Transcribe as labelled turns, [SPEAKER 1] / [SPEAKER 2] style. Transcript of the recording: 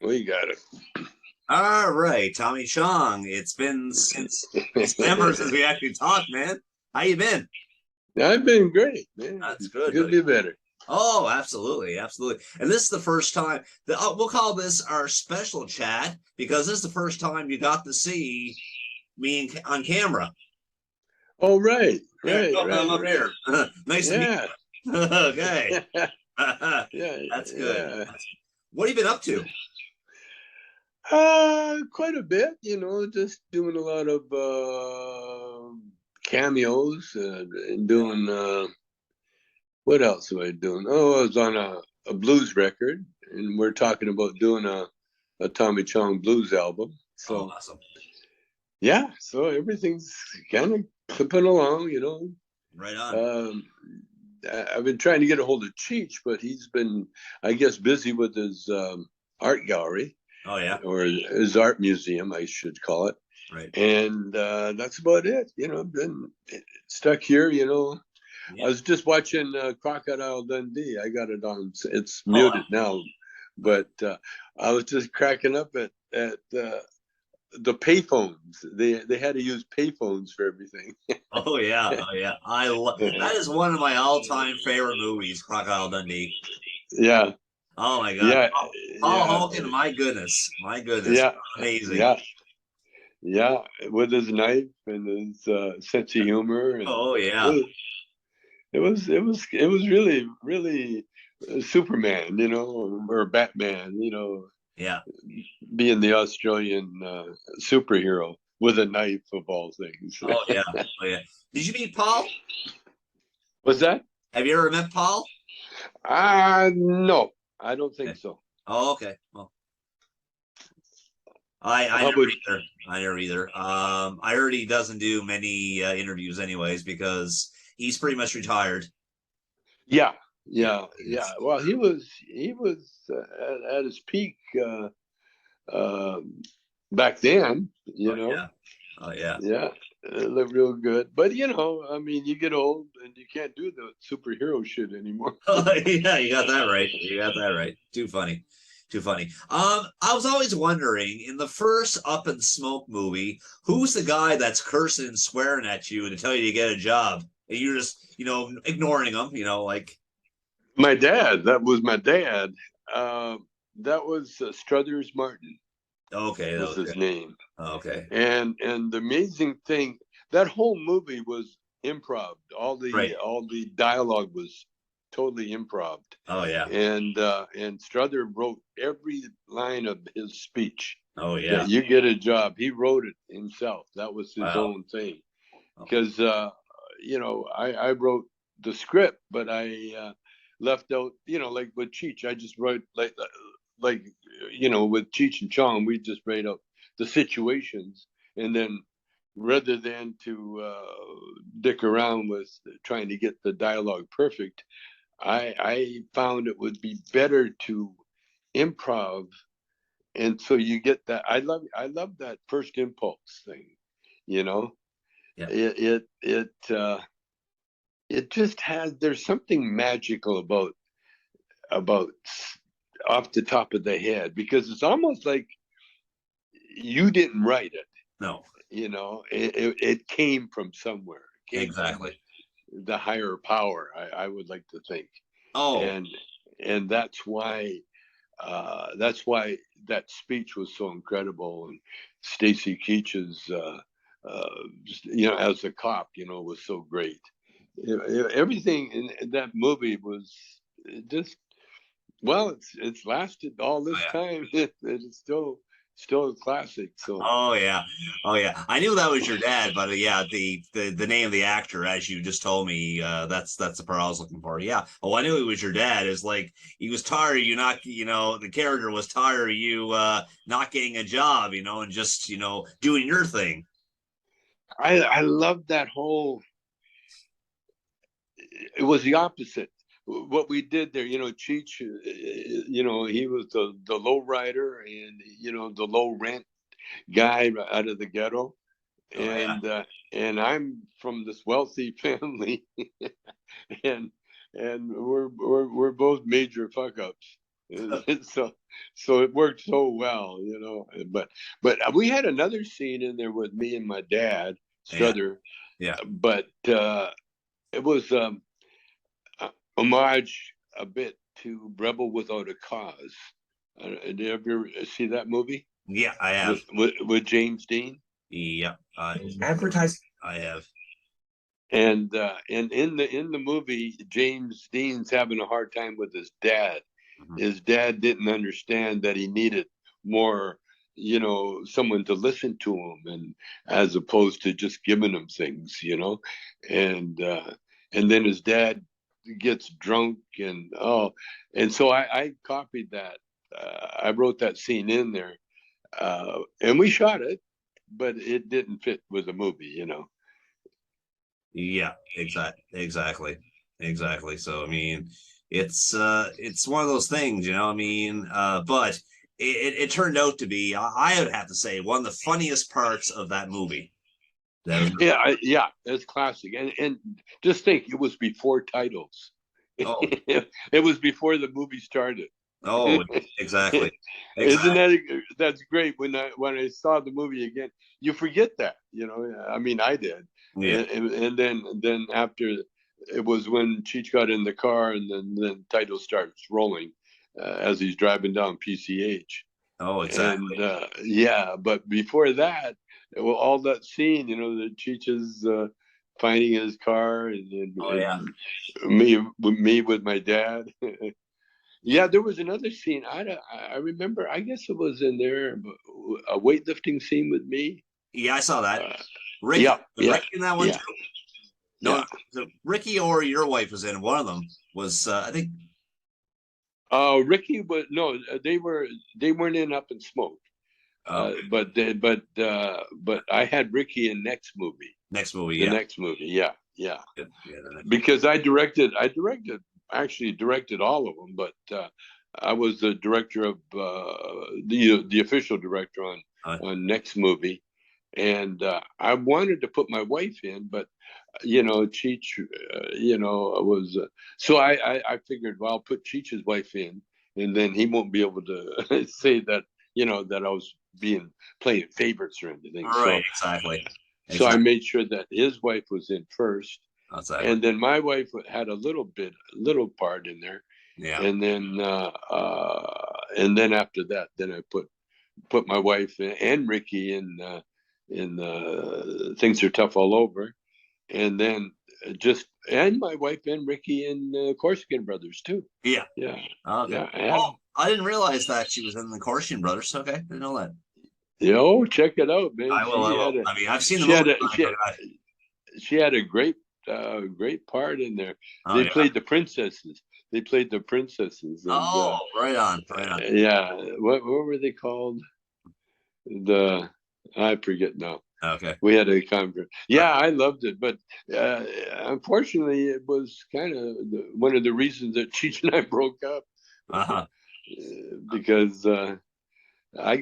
[SPEAKER 1] We got it.
[SPEAKER 2] All right, Tommy Chong. It's been since December since we actually talked, man. How you been?
[SPEAKER 1] I've been great, man.
[SPEAKER 2] That's good,
[SPEAKER 1] Could
[SPEAKER 2] buddy.
[SPEAKER 1] be better.
[SPEAKER 2] Oh, absolutely, absolutely. And this is the first time that we'll call this our special chat because this is the first time you got to see me on camera.
[SPEAKER 1] Oh, right,
[SPEAKER 2] There,
[SPEAKER 1] right,
[SPEAKER 2] oh, I'm
[SPEAKER 1] right,
[SPEAKER 2] up
[SPEAKER 1] right.
[SPEAKER 2] here. Nice to meet
[SPEAKER 1] Yeah,
[SPEAKER 2] you. Okay,
[SPEAKER 1] yeah,
[SPEAKER 2] that's good.
[SPEAKER 1] yeah.
[SPEAKER 2] What have you been up to?
[SPEAKER 1] Quite a bit, just doing a lot of cameos and doing what else am I doing? Oh, I was on a blues record, and we're talking about doing a Tommy Chong blues album.
[SPEAKER 2] Oh,
[SPEAKER 1] So
[SPEAKER 2] awesome.
[SPEAKER 1] yeah, so everything's kind of clipping along,
[SPEAKER 2] Right on.
[SPEAKER 1] Um, I've been trying to get a hold of Cheech, but he's been, I guess, busy with his art gallery
[SPEAKER 2] Oh yeah,
[SPEAKER 1] or his art museum, I should call it.
[SPEAKER 2] right.
[SPEAKER 1] And that's about it. I've been stuck here. I
[SPEAKER 2] Yeah.
[SPEAKER 1] was just watching Crocodile Dundee. I got it on. It's
[SPEAKER 2] Oh,
[SPEAKER 1] muted now,
[SPEAKER 2] right.
[SPEAKER 1] but I was just cracking up at the payphones. They had to use payphones for everything.
[SPEAKER 2] Oh yeah, oh yeah. I love that is one of my all-time favorite movies, Crocodile Dundee.
[SPEAKER 1] Yeah,
[SPEAKER 2] Oh my God,
[SPEAKER 1] yeah,
[SPEAKER 2] Paul
[SPEAKER 1] yeah,
[SPEAKER 2] Hogan, my goodness,
[SPEAKER 1] yeah,
[SPEAKER 2] amazing.
[SPEAKER 1] yeah, yeah. With his knife and his sense of humor, and
[SPEAKER 2] Oh yeah,
[SPEAKER 1] it was really, really Superman, or Batman,
[SPEAKER 2] yeah.
[SPEAKER 1] being the Australian superhero with a knife of all things.
[SPEAKER 2] Oh yeah, oh yeah. Did you meet Paul?
[SPEAKER 1] Was that?
[SPEAKER 2] Have you ever met Paul?
[SPEAKER 1] No, I don't think
[SPEAKER 2] Okay.
[SPEAKER 1] so.
[SPEAKER 2] Oh okay. Well, I
[SPEAKER 1] How
[SPEAKER 2] never
[SPEAKER 1] about?
[SPEAKER 2] either. I never either. I heard he doesn't do many interviews anyways because he's pretty much retired.
[SPEAKER 1] Yeah,
[SPEAKER 2] Yeah,
[SPEAKER 1] yeah, yeah.
[SPEAKER 2] he's.
[SPEAKER 1] Well, he was at his peak uh, back then.
[SPEAKER 2] Oh yeah, oh yeah.
[SPEAKER 1] Yeah, it looked real good. But I mean, you get old and you can't do the superhero shit anymore.
[SPEAKER 2] Oh, yeah, you got that right. You got that right. Too funny. Too funny. I was always wondering in the first Up in Smoke movie, who's the guy that's cursing and swearing at you and to tell you to get a job? And you're just, ignoring him, like,
[SPEAKER 1] My dad, that was my dad. Uh, that was Struthers Martin
[SPEAKER 2] okay,
[SPEAKER 1] was
[SPEAKER 2] okay,
[SPEAKER 1] his name.
[SPEAKER 2] okay.
[SPEAKER 1] And the amazing thing, that whole movie was improv. All
[SPEAKER 2] Right.
[SPEAKER 1] the dialogue was totally improv.
[SPEAKER 2] Oh yeah.
[SPEAKER 1] And Struther wrote every line of his speech.
[SPEAKER 2] Oh
[SPEAKER 1] That
[SPEAKER 2] yeah.
[SPEAKER 1] you get a job. He wrote it himself. That was his
[SPEAKER 2] Wow.
[SPEAKER 1] own thing.
[SPEAKER 2] Oh,
[SPEAKER 1] Because I wrote the script, but I left out. Like with Cheech, I just wrote like with Cheech and Chong, we just write out the situations, and then rather than to dick around with trying to get the dialogue perfect, I found it would be better to improv, and so you get that. I love that first impulse thing, you know.
[SPEAKER 2] yeah.
[SPEAKER 1] It just has. There's something magical about off the top of the head, because it's almost like you didn't write it.
[SPEAKER 2] No,
[SPEAKER 1] It came from somewhere. It came from
[SPEAKER 2] exactly.
[SPEAKER 1] the higher power. I would like to think,
[SPEAKER 2] Oh,
[SPEAKER 1] and and that's why that speech was so incredible. And Stacy Keach's as a cop, was so great. Everything in that movie was just, well, it's lasted all
[SPEAKER 2] oh
[SPEAKER 1] this
[SPEAKER 2] yeah.
[SPEAKER 1] time. It's still a classic. So
[SPEAKER 2] Oh yeah, oh yeah. I knew that was your dad, but yeah, the name of the actor, as you just told me, that's the part I was looking for. Yeah. Oh, I knew it was your dad. Is like he was tired of you not, the character was tired of you not getting a job, and just doing your thing.
[SPEAKER 1] I love that whole. It was the opposite. What we did there, Cheech, he was the low rider, and the low rent guy out of the ghetto,
[SPEAKER 2] Oh yeah.
[SPEAKER 1] and I'm from this wealthy family, and and we're both major fuck ups. So so it worked so well, you know. But we had another scene in there with me and my dad,
[SPEAKER 2] Yeah,
[SPEAKER 1] Struther,
[SPEAKER 2] yeah.
[SPEAKER 1] but it was homage a bit to Rebel Without a Cause. Did you ever see that movie
[SPEAKER 2] Yeah, I have.
[SPEAKER 1] with James Dean?
[SPEAKER 2] Yeah, advertising. I have.
[SPEAKER 1] And in the movie, James Dean's having a hard time with his dad.
[SPEAKER 2] Mhm.
[SPEAKER 1] His dad didn't understand that he needed more, you know, someone to listen to him, and as opposed to just giving him things, you know. And then his dad gets drunk, and and so I copied that. I wrote that scene in there, and we shot it, but it didn't fit with the movie, you know.
[SPEAKER 2] Yeah, exactly. So I mean, it's one of those things, you know. I mean, but it turned out to be, I would have to say, one of the funniest parts of that movie. That was,
[SPEAKER 1] Yeah, yeah, it's classic. And just think, it was before titles.
[SPEAKER 2] oh,
[SPEAKER 1] It was before the movie started.
[SPEAKER 2] oh, exactly,
[SPEAKER 1] Isn't
[SPEAKER 2] exactly.
[SPEAKER 1] that's great? When I saw the movie again, you forget that, you know. I mean, I did,
[SPEAKER 2] Yeah.
[SPEAKER 1] and then after, it was when Cheech got in the car, and then title starts rolling as he's driving down PCH.
[SPEAKER 2] Oh,
[SPEAKER 1] And
[SPEAKER 2] exactly.
[SPEAKER 1] yeah, but before that, well, all that scene, you know, the Cheech finding his car,
[SPEAKER 2] Oh yeah.
[SPEAKER 1] and me with my dad. Yeah, there was another scene. I remember. I guess it was in there, a weightlifting scene with me.
[SPEAKER 2] Yeah, I saw that.
[SPEAKER 1] Uh,
[SPEAKER 2] Ricky,
[SPEAKER 1] yeah, yeah,
[SPEAKER 2] Ricky in that one
[SPEAKER 1] yeah,
[SPEAKER 2] too. No,
[SPEAKER 1] yeah.
[SPEAKER 2] Ricky or your wife was in one of them. Was I think?
[SPEAKER 1] Ricky was no. They weren't in Up in Smoke.
[SPEAKER 2] Oh,
[SPEAKER 1] But I had Ricky in next movie.
[SPEAKER 2] next movie.
[SPEAKER 1] The
[SPEAKER 2] Yeah.
[SPEAKER 1] next movie, yeah, yeah.
[SPEAKER 2] Yeah, the next.
[SPEAKER 1] Because actually directed all of them, but I was the director of the official director on next movie, and I wanted to put my wife in, but you know, Cheech, you know, was so I figured, well, I'll put Cheech's wife in, and then he won't be able to say that, you know, that I was being playing favorites or anything.
[SPEAKER 2] Right, exactly.
[SPEAKER 1] So I
[SPEAKER 2] Exactly.
[SPEAKER 1] made sure that his wife was in first,
[SPEAKER 2] Exactly.
[SPEAKER 1] and then my wife had a little part in there,
[SPEAKER 2] Yeah.
[SPEAKER 1] and then after that, then I put my wife and Ricky in Things Are Tough All Over, and then just and my wife and Ricky in Corsican Brothers too.
[SPEAKER 2] Yeah.
[SPEAKER 1] Yeah,
[SPEAKER 2] Okay.
[SPEAKER 1] yeah, yeah.
[SPEAKER 2] Oh, I didn't realize that she was in the Corsian Brothers. Okay, didn't know that.
[SPEAKER 1] Yo, check it out, man.
[SPEAKER 2] I will. I will. I mean, I've seen the
[SPEAKER 1] She
[SPEAKER 2] movie.
[SPEAKER 1] had a
[SPEAKER 2] But I
[SPEAKER 1] she had,
[SPEAKER 2] forgot.
[SPEAKER 1] she had a great part in there.
[SPEAKER 2] Oh
[SPEAKER 1] They
[SPEAKER 2] yeah.
[SPEAKER 1] played the princesses. They played the princesses, and
[SPEAKER 2] Oh, right on. Right on.
[SPEAKER 1] yeah, what were they called? The I forget now.
[SPEAKER 2] Okay.
[SPEAKER 1] We had a conference. Yeah, I loved it, but uh, unfortunately, it was kind of one of the reasons that Cheech and I broke up
[SPEAKER 2] Uh huh.
[SPEAKER 1] because I